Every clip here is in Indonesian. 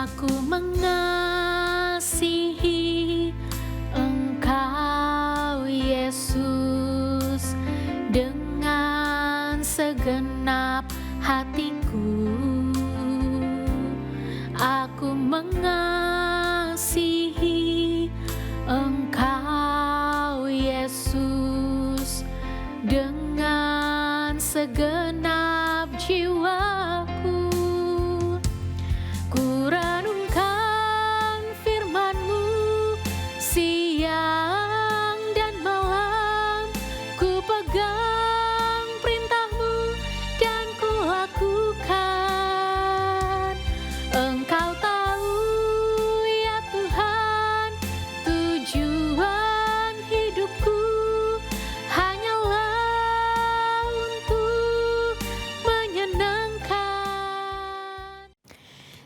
Aku mengasihi Engkau, Yesus, dengan segenap hatiku. Aku mengasihi Engkau, Yesus, dengan segenap jiwaku. Ku renungkan firman-Mu siang dan malam, ku pegang perintah-Mu dan ku lakukan. Engkau tahu ya Tuhan, tujuan hidupku hanyalah untuk menyenangkan.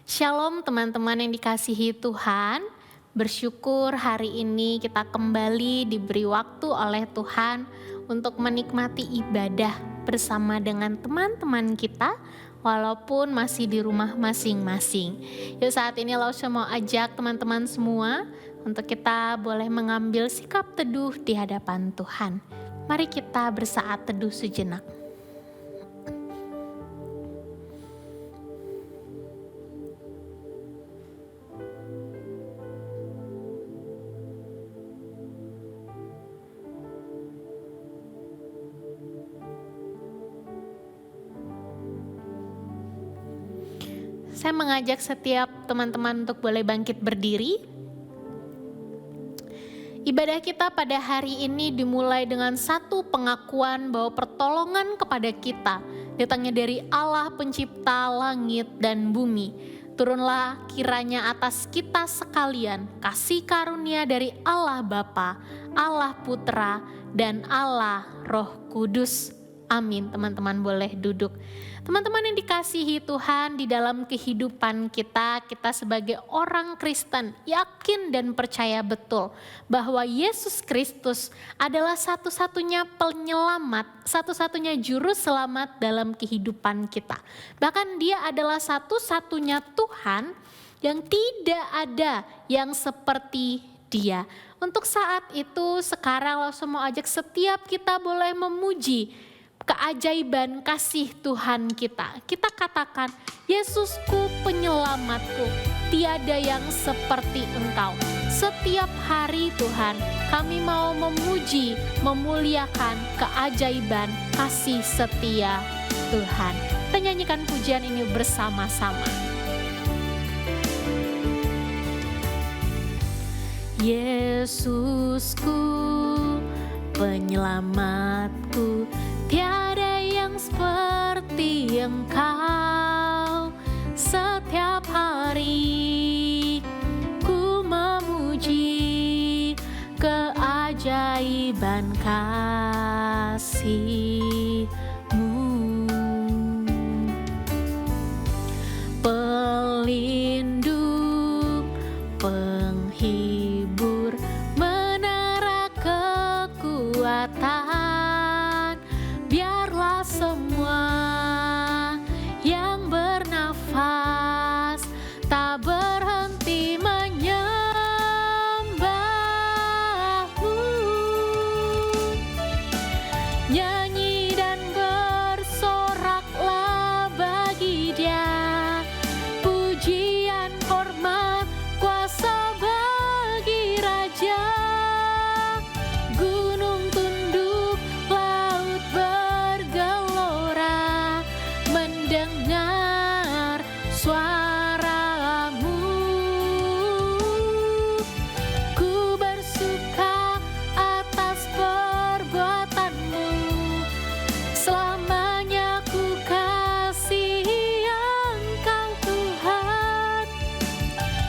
Shalom teman-teman yang dikasihi Tuhan. Bersyukur hari ini kita kembali diberi waktu oleh Tuhan untuk menikmati ibadah bersama dengan teman-teman kita walaupun masih di rumah masing-masing. Yuk saat ini Lausha mau ajak teman-teman semua untuk kita boleh mengambil sikap teduh di hadapan Tuhan. Mari kita bersaat teduh sejenak. Saya mengajak setiap teman-teman untuk boleh bangkit berdiri. Ibadah kita pada hari ini dimulai dengan satu pengakuan bahwa pertolongan kepada kita datangnya dari Allah pencipta langit dan bumi. Turunlah kiranya atas kita sekalian kasih karunia dari Allah Bapa, Allah Putra, dan Allah Roh Kudus. Amin. Teman-teman boleh duduk. Teman-teman yang dikasihi Tuhan, di dalam kehidupan kita sebagai orang Kristen yakin dan percaya betul bahwa Yesus Kristus adalah satu-satunya penyelamat, satu-satunya juru selamat dalam kehidupan kita. Bahkan Dia adalah satu-satunya Tuhan yang tidak ada yang seperti Dia. Untuk saat itu sekarang langsung mau ajak setiap kita boleh memuji keajaiban kasih Tuhan kita. Kita katakan, Yesusku penyelamatku, tiada yang seperti Engkau. Setiap hari Tuhan, kami mau memuji, memuliakan keajaiban kasih setia Tuhan. Kita nyanyikan pujian ini bersama-sama. Yesusku, penyelamatku, tiada yang seperti Engkau. Setiap hari ku memuji keajaiban kasih-Mu. Pelindung, penghibur, menara kekuatan. Biarlah semua yang bernafas tak berhenti menyembah-Mu. Nyanyi dan bersoraklah bagi Dia, pujian, hormat, kuasa bagi Raja. Gunung tunduk, laut bergelora, mendengar suara-Mu. Ku bersuka atas perbuatan-Mu, selamanya ku kasihi Engkau Tuhan.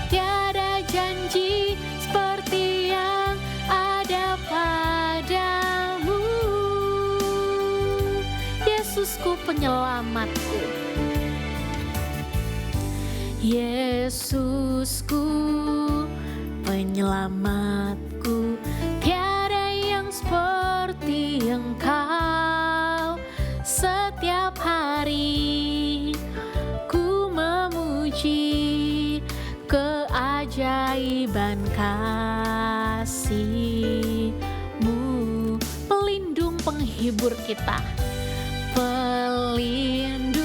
Tiada janji seperti yang ada padamu. Yesusku penyelamatku, Yesusku penyelamatku, tiada yang seperti Engkau. Setiap hari ku memuji keajaiban kasih-Mu, pelindung penghibur kita, pelindung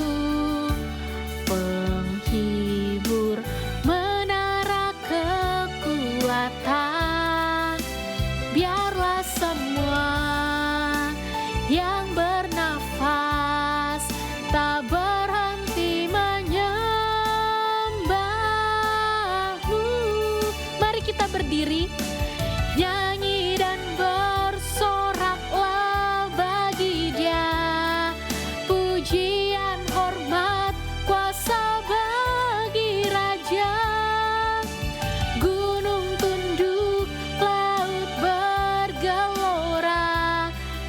penghibur, menara kekuatan. Biarlah semua yang bernafas tak berhenti menyembah-Mu. Mari kita berdiri, nyanyi dan bersoraklah bagi Dia, pujian, hormat, kuasa bagi Raja. Gunung tunduk, laut bergelora,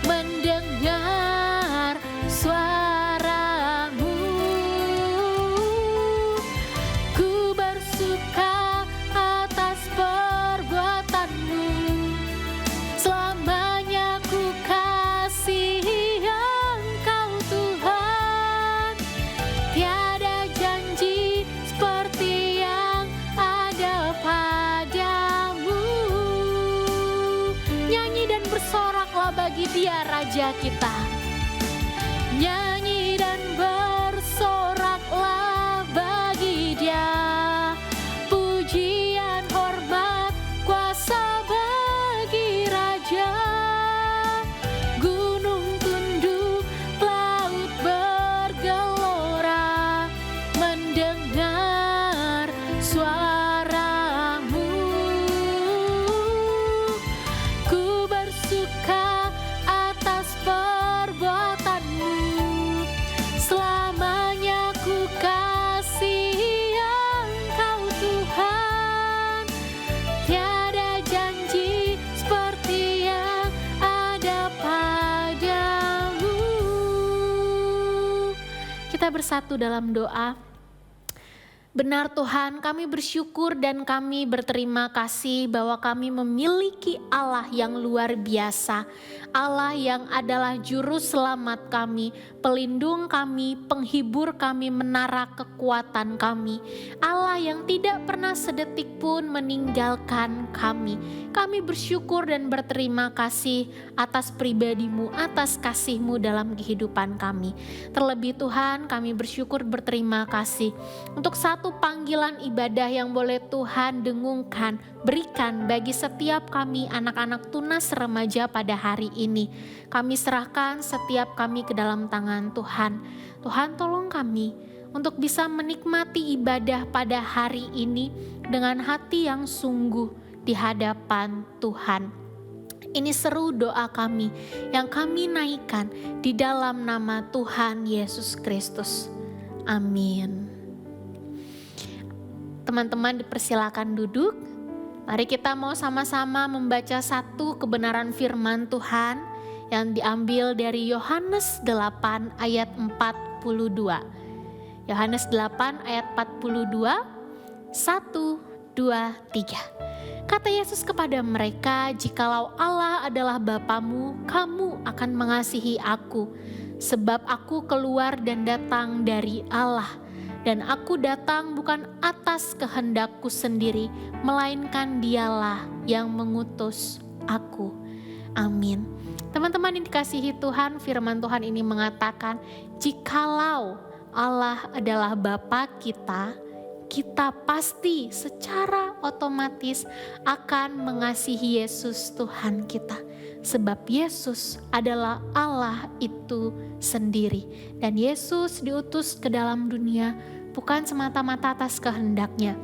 mendengar suara-Mu. Ku bersuka atas perbuatan-Mu, selamanya ku kasihi Engkau Tuhan. Tiada janji seperti yang ada padamu. Nyanyi dan bersoraklah bagi Dia, Raja kita. Nyanyi dan bersoraklah bagi Dia, pujian, hormat, kuasa bagi Raja. Gunung tunduk, laut bergelora, mendengar suara-Mu. Ku bersuka atas perbuatan-Mu, selamanya ku kasihi Engkau Tuhan. Tiada janji seperti yang ada padamu. Kita bersatu dalam doa. Benar Tuhan, kami bersyukur dan kami berterima kasih bahwa kami memiliki Allah yang luar biasa. Allah yang adalah juru selamat kami, pelindung kami, penghibur kami, menara kekuatan kami. Allah yang tidak pernah sedetik pun meninggalkan kami. Kami bersyukur dan berterima kasih atas pribadi-Mu, atas kasih-Mu dalam kehidupan kami. Terlebih Tuhan, kami bersyukur berterima kasih untuk satu panggilan ibadah yang boleh Tuhan dengungkan, berikan bagi setiap kami anak-anak tunas remaja pada hari ini. Kami serahkan setiap kami ke dalam tangan Tuhan. Tuhan tolong kami untuk bisa menikmati ibadah pada hari ini dengan hati yang sungguh di hadapan Tuhan. Ini seru doa kami yang kami naikkan di dalam nama Tuhan Yesus Kristus. Amin. Teman-teman dipersilakan duduk. Mari kita mau sama-sama membaca satu kebenaran firman Tuhan yang diambil dari Yohanes 8 ayat 42. Yohanes 8 ayat 42, 1, 2, 3. Kata Yesus kepada mereka, "Jikalau Allah adalah Bapamu, kamu akan mengasihi aku, sebab aku keluar dan datang dari Allah. Dan aku datang bukan atas kehendakku sendiri, melainkan Dialah yang mengutus aku." Amin. Teman-teman yang dikasihi Tuhan, firman Tuhan ini mengatakan, jikalau Allah adalah Bapa kita, kita pasti secara otomatis akan mengasihi Yesus Tuhan kita. Sebab Yesus adalah Allah itu sendiri. Dan Yesus diutus ke dalam dunia bukan semata-mata atas kehendaknya,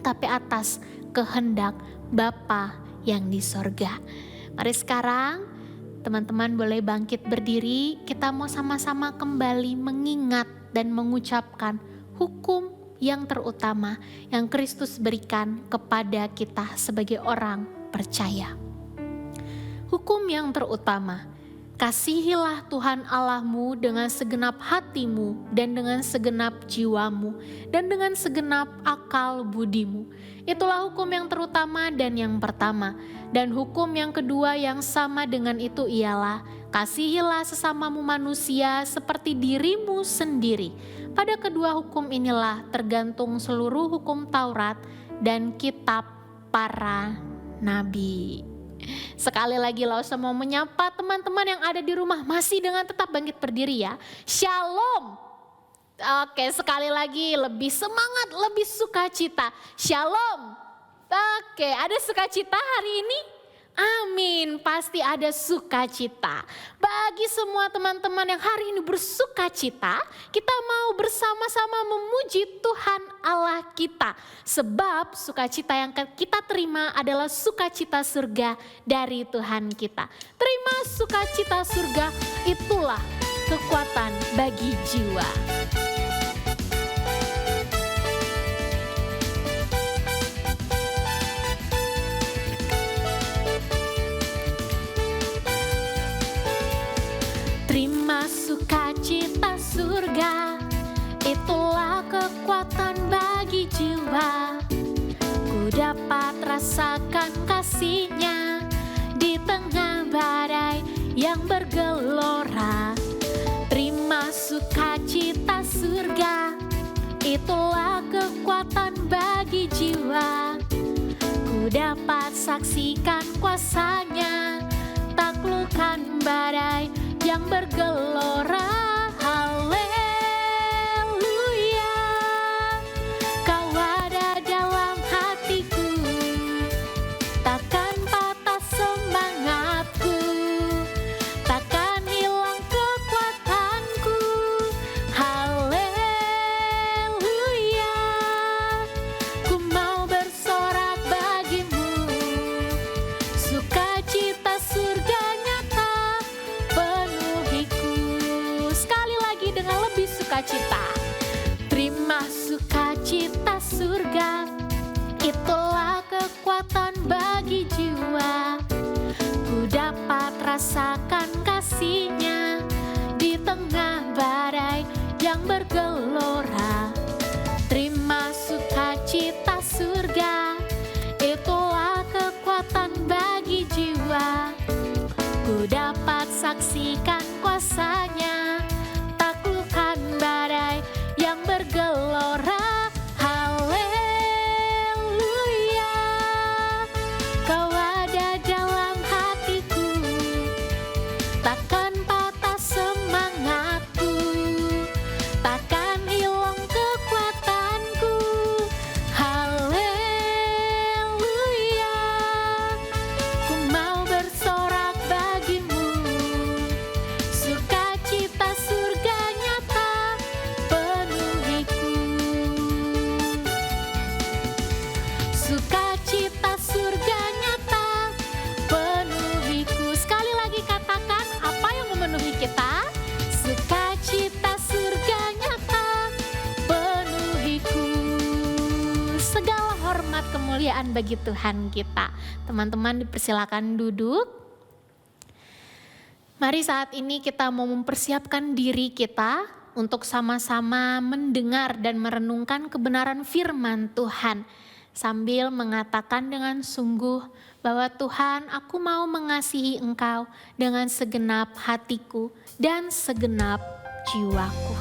tapi atas kehendak Bapa yang di sorga. Mari sekarang teman-teman boleh bangkit berdiri. Kita mau sama-sama kembali mengingat dan mengucapkan hukum yang terutama yang Kristus berikan kepada kita sebagai orang percaya. Hukum yang terutama, kasihilah Tuhan Allahmu dengan segenap hatimu dan dengan segenap jiwamu dan dengan segenap akal budimu. Itulah hukum yang terutama dan yang pertama. Dan hukum yang kedua yang sama dengan itu ialah, kasihilah sesamamu manusia seperti dirimu sendiri. Pada kedua hukum inilah tergantung seluruh hukum Taurat dan kitab para nabi. Sekali lagi Lausa mau menyapa teman-teman yang ada di rumah masih dengan tetap bangkit berdiri ya. Shalom. Oke, sekali lagi lebih semangat, lebih sukacita. Shalom. Oke, ada sukacita hari ini? Amin, pasti ada sukacita. Bagi semua teman-teman yang hari ini bersukacita, kita mau bersama-sama memuji Tuhan Allah kita. Sebab sukacita yang kita terima adalah sukacita surga dari Tuhan kita. Terima sukacita surga, itulah kekuatan bagi jiwa. Terima sukacita surga, itulah kekuatan bagi jiwa. Ku dapat rasakan kasih-Nya di tengah badai yang bergelora. Terima sukacita surga, itulah kekuatan bagi jiwa. Ku dapat saksikan kuasa-Nya, taklukkan badai yang bergelora. Haleluya, Kau ada dalam hatiku, takkan patah semangatku, takkan hilang kekuatanku. Haleluya, ku mau bersorak bagimu, sukacita surga nyata penuhiku. Sekali lagi dengan lebih sukacita. Terima sukacita surga, itulah kekuatan bagi jiwa. Ku dapat rasakan kasih-Nya di tengah badai yang bergelora. Terima sukacita surga, itulah kekuatan bagi jiwa. Ku dapat saksikan kuasa-Nya, taklukkan badai yang bergelora. Haleluya, Kau ada dalam hatiku, takkan patah semangatku, takkan hilang kekuatanku. Haleluya, ku mau bersorak bagimu, sukacita surga nyata penuhiku. Sukacita surga nyata penuhiku. Sekali lagi katakan, apa yang memenuhi kita? Sukacita surga nyata penuhiku. Segala hormat kemuliaan bagi Tuhan kita. Teman-teman dipersilakan duduk. Mari saat ini kita mau mempersiapkan diri kita untuk sama-sama mendengar dan merenungkan kebenaran firman Tuhan. Sambil mengatakan dengan sungguh bahwa Tuhan, aku mau mengasihi Engkau dengan segenap hatiku dan segenap jiwaku.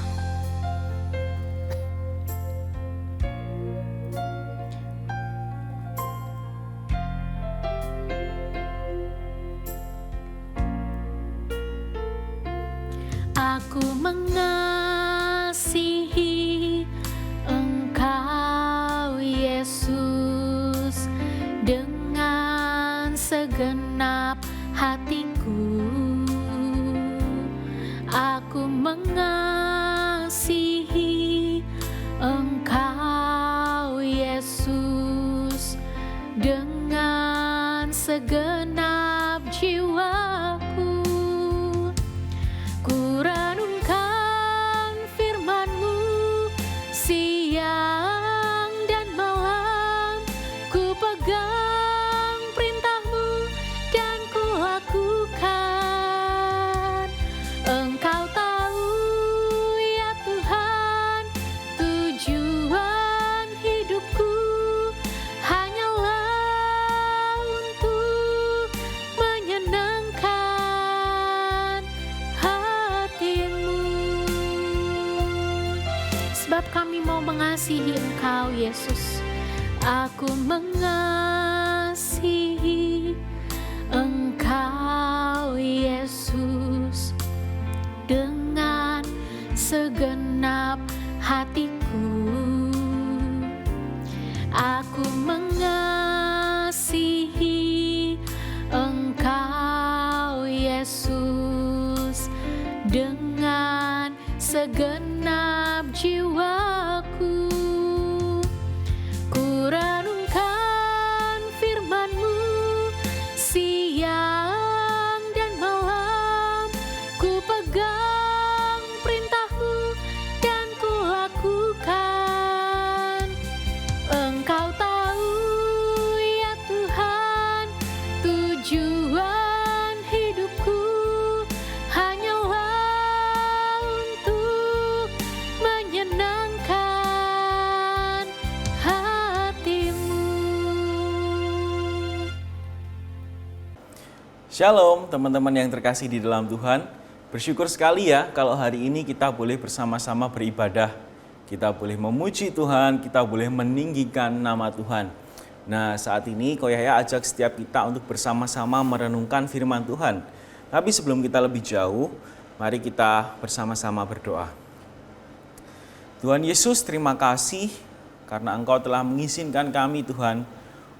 Aku mengasihi Engkau Yesus dengan segenap hatiku. Aku mengasihi Engkau Yesus dengan segenap jiwaku. Ku renungkan firman-Mu siang dan malam, ku pegang perintah-Mu dan ku lakukan. Engkau tahu ya Tuhan, tujuan hidupku hanyalah untuk menyenangkan hati-Mu. Sebab kami mau mengasihi Engkau Yesus. Aku mengasihi Engkau Yesus dengan segenap hatiku. Aku mengasihi Engkau Yesus dengan segenap jiwaku. Ku renungkan firman-Mu siang dan malam, ku pegang perintah-Mu dan ku lakukan. Engkau tahu ya Tuhan, tujuan hidupku hanyalah untuk menyenangkan hati-Mu. Shalom teman-teman yang terkasih di dalam Tuhan. Bersyukur sekali ya kalau hari ini kita boleh bersama-sama beribadah. Kita boleh memuji Tuhan, kita boleh meninggikan nama Tuhan. Nah, saat ini Ko Yahya ajak setiap kita untuk bersama-sama merenungkan firman Tuhan. Tapi sebelum kita lebih jauh, mari kita bersama-sama berdoa. Tuhan Yesus, terima kasih karena Engkau telah mengizinkan kami Tuhan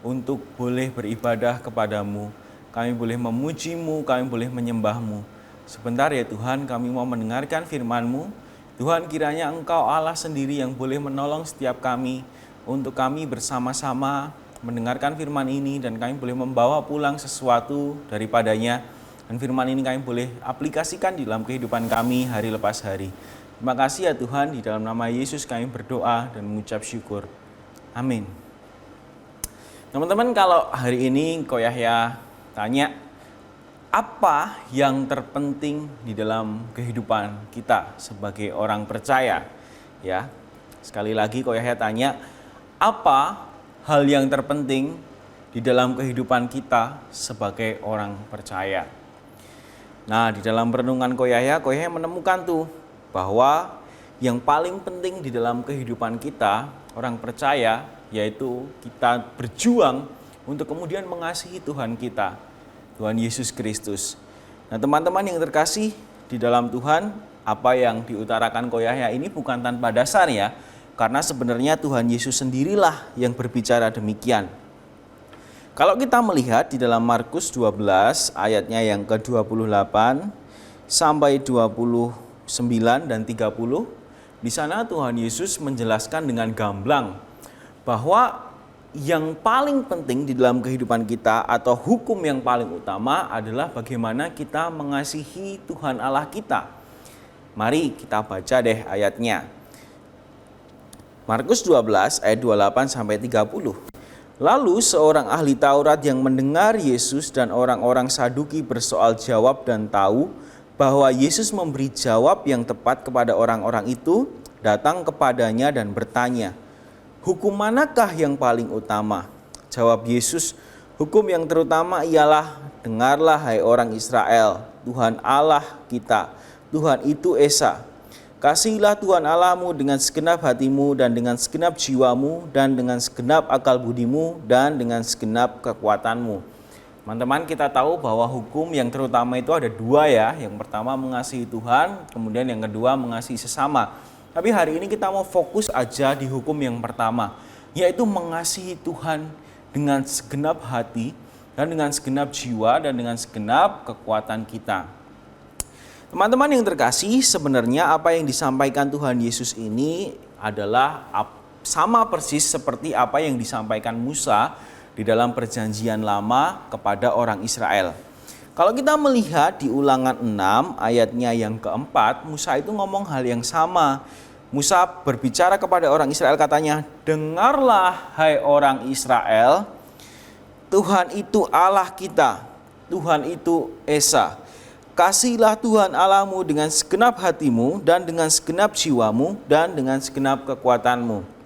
untuk boleh beribadah kepadamu. Kami boleh memuji-Mu, kami boleh menyembah-Mu. Sebentar ya Tuhan, kami mau mendengarkan firman-Mu. Tuhan, kiranya Engkau Allah sendiri yang boleh menolong setiap kami untuk kami bersama-sama mendengarkan firman ini dan kami boleh membawa pulang sesuatu daripadanya. Dan firman ini kami boleh aplikasikan di dalam kehidupan kami hari lepas hari. Terima kasih ya Tuhan, di dalam nama Yesus kami berdoa dan mengucap syukur. Amin. Teman-teman, kalau hari ini Ko Yahya tanya, apa yang terpenting di dalam kehidupan kita sebagai orang percaya? Ya, sekali lagi Ko Yahya tanya, apa hal yang terpenting di dalam kehidupan kita sebagai orang percaya? Nah, di dalam renungan Ko Yahya menemukan tuh bahwa yang paling penting di dalam kehidupan kita orang percaya yaitu kita berjuang untuk kemudian mengasihi Tuhan kita, Tuhan Yesus Kristus. Nah, teman-teman yang terkasih di dalam Tuhan, apa yang diutarakan Ko Yahya ini bukan tanpa dasar ya, karena sebenarnya Tuhan Yesus sendirilah yang berbicara demikian. Kalau kita melihat di dalam Markus 12 ayatnya yang ke-28 sampai 29 dan 30, di sana Tuhan Yesus menjelaskan dengan gamblang bahwa yang paling penting di dalam kehidupan kita atau hukum yang paling utama adalah bagaimana kita mengasihi Tuhan Allah kita. Mari kita baca deh ayatnya. Markus 12 ayat 28 sampai 30. Lalu seorang ahli Taurat yang mendengar Yesus dan orang-orang Saduki bersoal jawab dan tahu bahwa Yesus memberi jawab yang tepat kepada orang-orang itu, datang kepadanya dan bertanya, "Hukum manakah yang paling utama?" Jawab Yesus, "Hukum yang terutama ialah, dengarlah hai orang Israel, Tuhan Allah kita, Tuhan itu Esa. Kasihilah Tuhan Allahmu dengan segenap hatimu dan dengan segenap jiwamu dan dengan segenap akal budimu dan dengan segenap kekuatanmu." Teman-teman, kita tahu bahwa hukum yang terutama itu ada dua ya. Yang pertama mengasihi Tuhan, kemudian yang kedua mengasihi sesama. Tapi hari ini kita mau fokus aja di hukum yang pertama, yaitu mengasihi Tuhan dengan segenap hati dan dengan segenap jiwa dan dengan segenap kekuatan kita. Teman-teman yang terkasih, sebenarnya apa yang disampaikan Tuhan Yesus ini adalah sama persis seperti apa yang disampaikan Musa di dalam perjanjian lama kepada orang Israel. Kalau kita melihat di Ulangan 6 ayatnya yang keempat, Musa itu ngomong hal yang sama. Musa berbicara kepada orang Israel, katanya, "Dengarlah hai orang Israel, Tuhan itu Allah kita, Tuhan itu Esa. Kasihilah Tuhan Allahmu dengan segenap hatimu dan dengan segenap jiwamu dan dengan segenap kekuatanmu."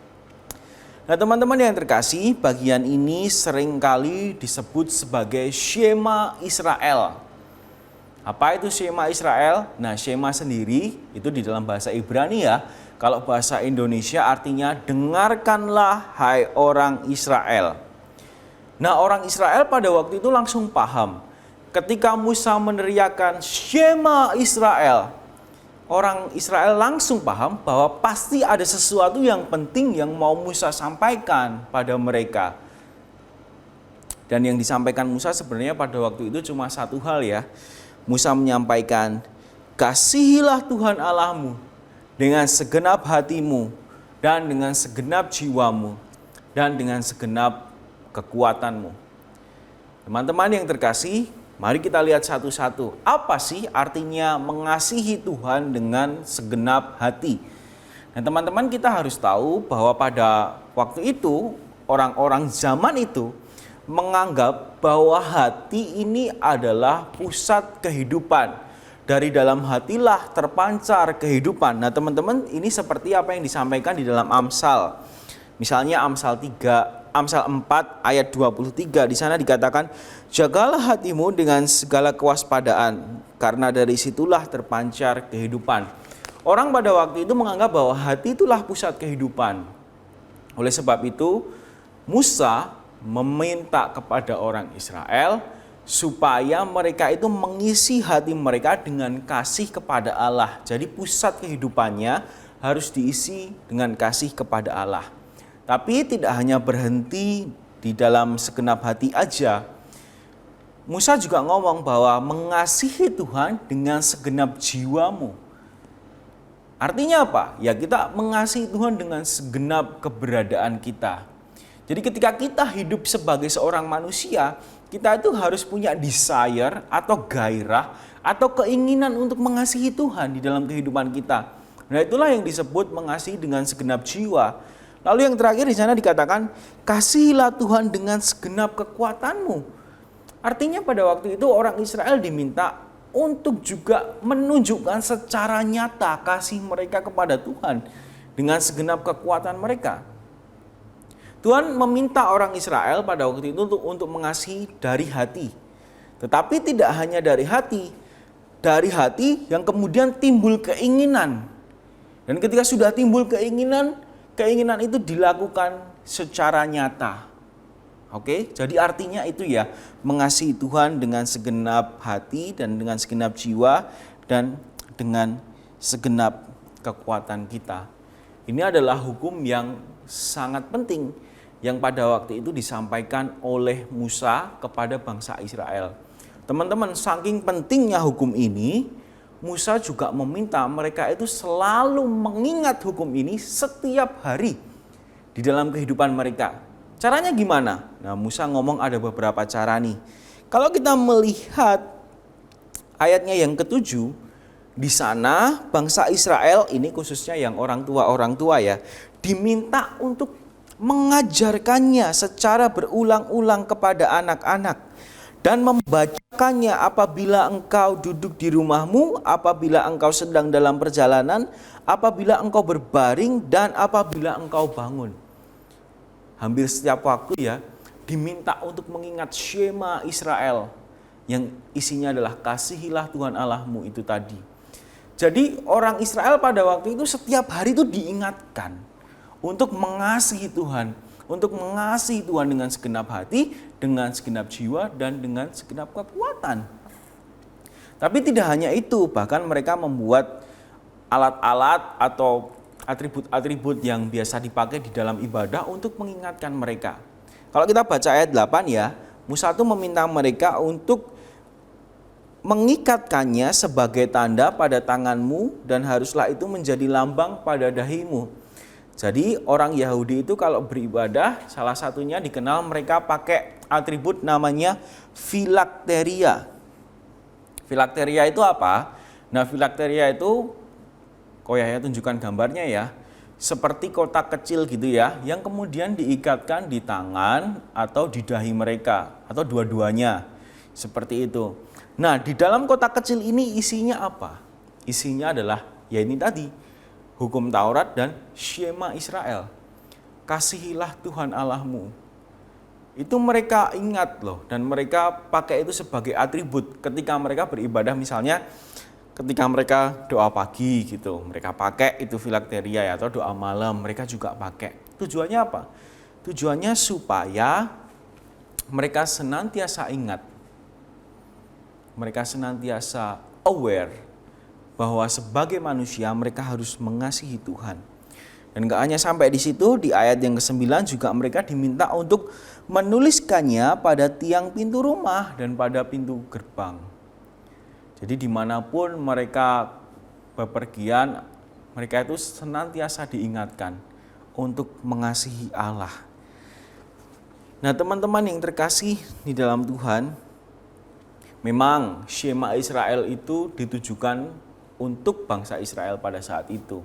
Nah, teman-teman yang terkasih, bagian ini seringkali disebut sebagai Shema Israel. Apa itu Shema Israel? Nah, Shema sendiri itu di dalam bahasa Ibrani ya. Kalau bahasa Indonesia artinya dengarkanlah hai orang Israel. Nah, orang Israel pada waktu itu langsung paham. Ketika Musa meneriakkan Shema Israel, orang Israel langsung paham bahwa pasti ada sesuatu yang penting yang mau Musa sampaikan pada mereka. Dan yang disampaikan Musa sebenarnya pada waktu itu cuma satu hal ya. Musa menyampaikan, kasihilah Tuhan Allahmu dengan segenap hatimu dan dengan segenap jiwamu dan dengan segenap kekuatanmu. Teman-teman yang terkasih, mari kita lihat satu-satu. Apa sih artinya mengasihi Tuhan dengan segenap hati? Dan teman-teman, kita harus tahu bahwa pada waktu itu orang-orang zaman itu menganggap bahwa hati ini adalah pusat kehidupan. Dari dalam hatilah terpancar kehidupan. Nah, teman-teman, ini seperti apa yang disampaikan di dalam Amsal. Misalnya Amsal 4 ayat 23, di sana dikatakan, jagalah hatimu dengan segala kewaspadaan, karena dari situlah terpancar kehidupan. Orang pada waktu itu menganggap bahwa hati itulah pusat kehidupan. Oleh sebab itu, Musa meminta kepada orang Israel supaya mereka itu mengisi hati mereka dengan kasih kepada Allah. Jadi pusat kehidupannya harus diisi dengan kasih kepada Allah. Tapi tidak hanya berhenti di dalam segenap hati aja. Musa juga ngomong bahwa mengasihi Tuhan dengan segenap jiwamu. Artinya apa? Ya, kita mengasihi Tuhan dengan segenap keberadaan kita. Jadi ketika kita hidup sebagai seorang manusia, kita itu harus punya desire atau gairah atau keinginan untuk mengasihi Tuhan di dalam kehidupan kita. Nah, itulah yang disebut mengasihi dengan segenap jiwa. Lalu yang terakhir di sana dikatakan, kasihilah Tuhan dengan segenap kekuatanmu. Artinya pada waktu itu orang Israel diminta untuk juga menunjukkan secara nyata kasih mereka kepada Tuhan dengan segenap kekuatan mereka. Tuhan meminta orang Israel pada waktu itu untuk mengasihi dari hati. Tetapi tidak hanya dari hati yang kemudian timbul keinginan. Dan ketika sudah timbul keinginan itu dilakukan secara nyata. Oke, jadi artinya itu ya, mengasihi Tuhan dengan segenap hati dan dengan segenap jiwa dan dengan segenap kekuatan kita. Ini adalah hukum yang sangat penting yang pada waktu itu disampaikan oleh Musa kepada bangsa Israel. Teman-teman, saking pentingnya hukum ini, Musa juga meminta mereka itu selalu mengingat hukum ini setiap hari di dalam kehidupan mereka. Caranya gimana? Nah, Musa ngomong ada beberapa cara nih. Kalau kita melihat ayatnya yang ke-7, di sana bangsa Israel, ini khususnya yang orang tua ya, diminta untuk mengajarkannya secara berulang-ulang kepada anak-anak dan membacakannya apabila engkau duduk di rumahmu, apabila engkau sedang dalam perjalanan, apabila engkau berbaring, dan apabila engkau bangun. Hampir setiap waktu ya, diminta untuk mengingat Shema Israel yang isinya adalah kasihilah Tuhan Allahmu itu tadi. Jadi orang Israel pada waktu itu setiap hari itu diingatkan untuk mengasihi Tuhan, dengan segenap hati, dengan segenap jiwa, dan dengan segenap kekuatan. Tapi tidak hanya itu, bahkan mereka membuat alat-alat atau atribut-atribut yang biasa dipakai di dalam ibadah untuk mengingatkan mereka. Kalau kita baca ayat 8 ya, Musa itu meminta mereka untuk mengikatkannya sebagai tanda pada tanganmu dan haruslah itu menjadi lambang pada dahimu. Jadi orang Yahudi itu kalau beribadah, salah satunya dikenal mereka pakai atribut namanya filakteria. Filakteria itu apa? Nah, filakteria itu, Koyahya tunjukkan gambarnya ya, seperti kotak kecil gitu ya, yang kemudian diikatkan di tangan atau di dahi mereka, atau dua-duanya, seperti itu. Nah, di dalam kotak kecil ini isinya apa? Isinya adalah, ya ini tadi, hukum Taurat dan Shema Israel. Kasihilah Tuhan Allahmu. Itu mereka ingat loh, dan mereka pakai itu sebagai atribut ketika mereka beribadah. Misalnya ketika mereka doa pagi gitu, mereka pakai itu filakteria ya, atau doa malam, mereka juga pakai. Tujuannya apa? Tujuannya supaya mereka senantiasa ingat, mereka senantiasa aware bahwa sebagai manusia mereka harus mengasihi Tuhan. Dan gak hanya sampai di situ, di ayat yang ke-9 juga mereka diminta untuk menuliskannya pada tiang pintu rumah dan pada pintu gerbang. Jadi dimanapun mereka bepergian, mereka itu senantiasa diingatkan untuk mengasihi Allah. Nah, teman-teman yang terkasih di dalam Tuhan, memang Shema Israel itu ditujukan untuk bangsa Israel pada saat itu.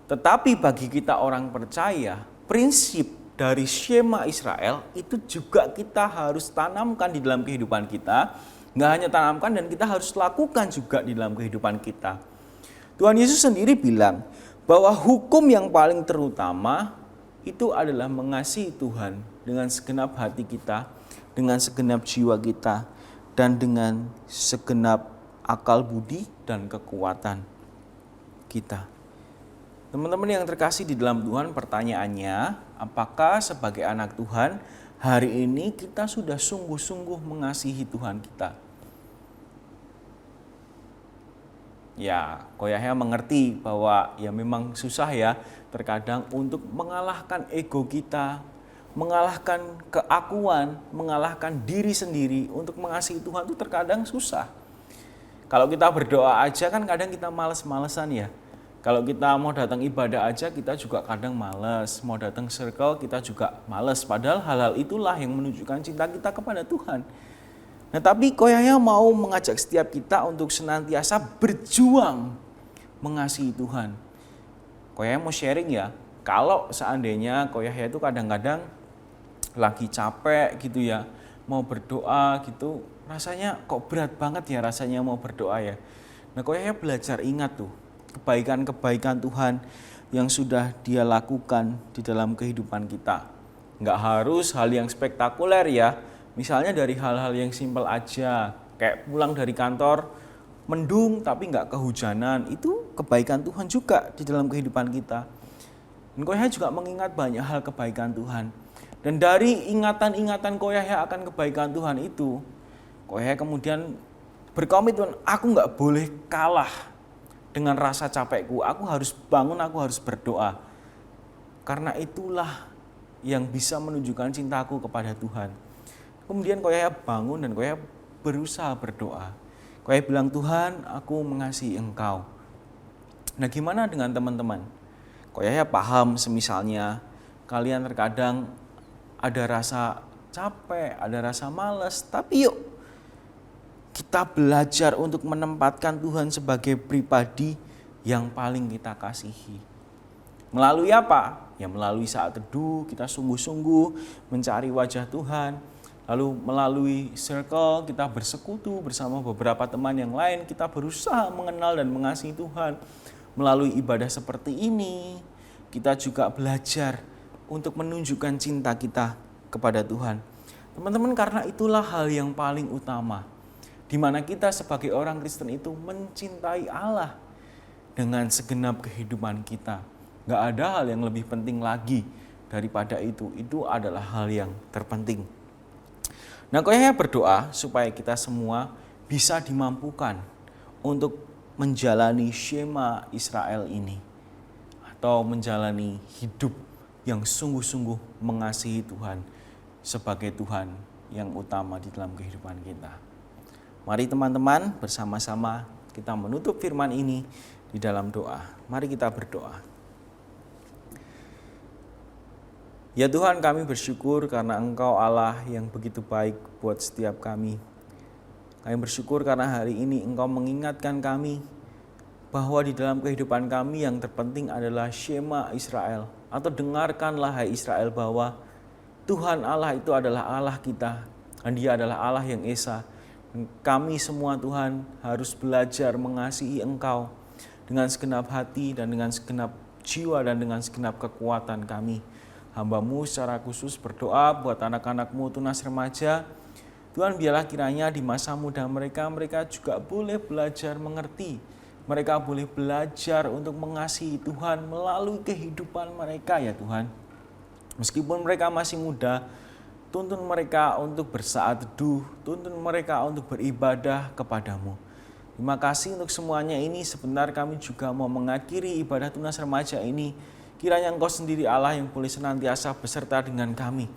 Tetapi bagi kita orang percaya, prinsip dari Shema Israel itu juga kita harus tanamkan di dalam kehidupan kita. Nggak hanya tanamkan, dan kita harus lakukan juga di dalam kehidupan kita. Tuhan Yesus sendiri bilang bahwa hukum yang paling terutama itu adalah mengasihi Tuhan dengan segenap hati kita, dengan segenap jiwa kita, dan dengan segenap akal budi dan kekuatan kita. Teman-teman yang terkasih di dalam Tuhan, pertanyaannya, apakah sebagai anak Tuhan hari ini kita sudah sungguh-sungguh mengasihi Tuhan kita? Ya, Koyahya mengerti bahwa ya memang susah ya terkadang untuk mengalahkan ego kita, mengalahkan keakuan, mengalahkan diri sendiri untuk mengasihi Tuhan itu terkadang susah. Kalau kita berdoa aja kan kadang kita males-malesan ya. Kalau kita mau datang ibadah aja kita juga kadang males, mau datang circle kita juga males. Padahal hal-hal itulah yang menunjukkan cinta kita kepada Tuhan. Nah, tapi Koyahya mau mengajak setiap kita untuk senantiasa berjuang mengasihi Tuhan. Koyahya mau sharing ya, kalau seandainya Koyahya itu kadang-kadang lagi capek gitu ya, mau berdoa gitu, rasanya kok berat banget ya rasanya mau berdoa ya. Nah, Koyahya belajar ingat tuh, kebaikan-kebaikan Tuhan yang sudah Dia lakukan di dalam kehidupan kita. Nggak harus hal yang spektakuler ya, misalnya dari hal-hal yang simpel aja, kayak pulang dari kantor, mendung tapi nggak kehujanan, itu kebaikan Tuhan juga di dalam kehidupan kita. Dan Koyahya juga mengingat banyak hal kebaikan Tuhan. Dan dari ingatan-ingatan Koyahya akan kebaikan Tuhan itu, Koyahya kemudian berkomitmen, aku nggak boleh kalah dengan rasa capekku, aku harus bangun, aku harus berdoa. Karena itulah yang bisa menunjukkan cintaku kepada Tuhan. Kemudian Koyahya bangun dan Koyahya berusaha berdoa. Koyahya bilang, Tuhan, aku mengasihi Engkau. Nah, gimana dengan teman-teman? Koyahya paham semisalnya kalian terkadang ada rasa capek, ada rasa malas, tapi yuk kita belajar untuk menempatkan Tuhan sebagai pribadi yang paling kita kasihi. Melalui apa? Ya melalui saat teduh, kita sungguh-sungguh mencari wajah Tuhan. Lalu melalui circle, kita bersekutu bersama beberapa teman yang lain, kita berusaha mengenal dan mengasihi Tuhan. Melalui ibadah seperti ini, kita juga belajar untuk menunjukkan cinta kita kepada Tuhan. Teman-teman, karena itulah hal yang paling utama, di mana kita sebagai orang Kristen itu mencintai Allah dengan segenap kehidupan kita. Gak ada hal yang lebih penting lagi daripada itu. Itu adalah hal yang terpenting. Nah, Koyahya berdoa supaya kita semua bisa dimampukan untuk menjalani Shema Israel ini, atau menjalani hidup yang sungguh-sungguh mengasihi Tuhan sebagai Tuhan yang utama di dalam kehidupan kita. Mari teman-teman bersama-sama kita menutup firman ini di dalam doa. Mari kita berdoa. Ya Tuhan, kami bersyukur karena Engkau Allah yang begitu baik buat setiap kami. Kami bersyukur karena hari ini Engkau mengingatkan kami bahwa di dalam kehidupan kami yang terpenting adalah Shema Israel, atau dengarkanlah hai Israel bahwa Tuhan Allah itu adalah Allah kita, dan Dia adalah Allah yang esa. Dan kami semua Tuhan harus belajar mengasihi Engkau dengan segenap hati dan dengan segenap jiwa dan dengan segenap kekuatan kami. Hamba-Mu secara khusus berdoa buat anak-anak-Mu tunas remaja, Tuhan, biarlah kiranya di masa muda mereka juga boleh belajar mengerti. Mereka boleh belajar untuk mengasihi Tuhan melalui kehidupan mereka ya Tuhan. Meskipun mereka masih muda, tuntun mereka untuk bersaat teduh, tuntun mereka untuk beribadah kepadamu. Terima kasih untuk semuanya ini. Sebentar kami juga mau mengakhiri ibadah tunas remaja ini. Kiranya Engkau sendiri Allah yang boleh senantiasa beserta dengan kami.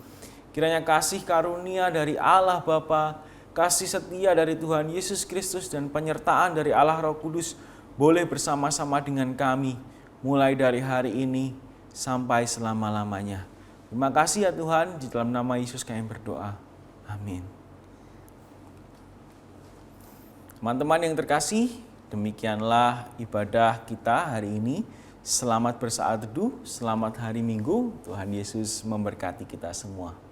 Kiranya kasih karunia dari Allah Bapa, kasih setia dari Tuhan Yesus Kristus, dan penyertaan dari Allah Roh Kudus boleh bersama-sama dengan kami, mulai dari hari ini sampai selama-lamanya. Terima kasih ya Tuhan, di dalam nama Yesus kami berdoa. Amin. Teman-teman yang terkasih, demikianlah ibadah kita hari ini. Selamat bersaat teduh, selamat hari Minggu. Tuhan Yesus memberkati kita semua.